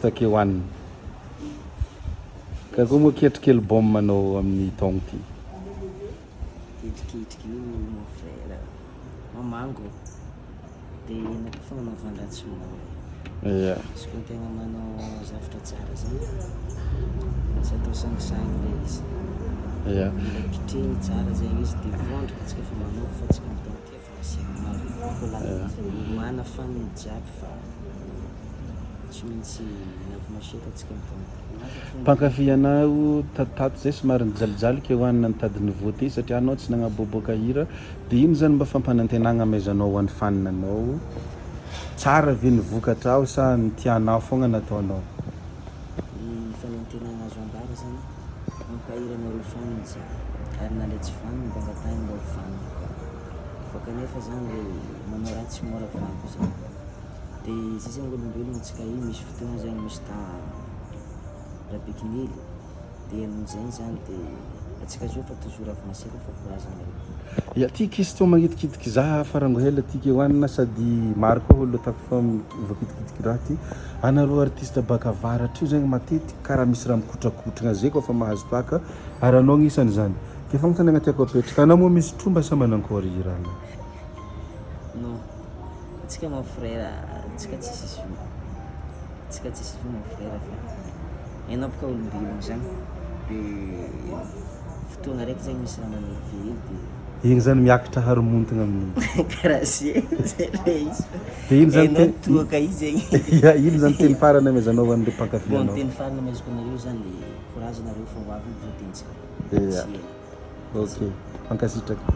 Kewone. Ka koa moa ketrikely bombe anao amin'ny taogno ty. Kitikitika io mon frère mamango dia enako foana mavandratsy minao Yeah. izy koa tegna manao zavatra tsara zany tsy atao sangisangy le izy Yeah. mila pitrehiny tsara zegny izy dia vondraka antsika fa manao fa tsika mitao ty efa asiagna maro mana faniny jiaby fa tsy maintsy miavy masiaka antsika mitao. Mpankafy anao tatotato zay somary nijalijaly Kewone nitady nouveau ty satria anao tsy nagnaboaboaka hira dia ino zany mba fampanantenagna amaizanao ho an'ny faninanao tsara ve nivokatra ao sa ny tianao foagna nataonao? Ny fanantenagna azo ambara zany mampahirana olo faniny zany ary na le tsy faniny mba angatahiny mba ho faniny fa kanefa zany le manao raha tsy mora vaniko zany dia zay zany olombelogno antsika io misy fotoagna zany misy rabekin'ely dia amin'izay zany dia antsika zao fa toujours avy masiaka fa courage anareo. Ya ty question magnitikitiky za farango hela ty Kewone sady maro koa olo atako fa voakitikitiky raha ty anareo artiste baka avaratra io zegny matetiky karaha misy raha mikotrakotrana zay koa fa mahazo toaka ary anao agnisany zany ke fagnontaniagna tiako apetraka anao moa misy tromba sa manankory i raha non antsika mon frère antsika tsisy izy io antsika tsisy izy io mon frère fa hainao boka olombelogno zany dia fotoagna raiky zany misy raha magnively dia igny zany miakatra haromontagna amin'igny karaha zay le izy dia ino zany hainao toaka izy zegny. ya ino zany teny farany amaizanao an'le mpankafy Bon anao? teny farany amaiziko anareo zany le courage anareo fa ho avy ny voatentsika. Ya. Ok, mankasitraka.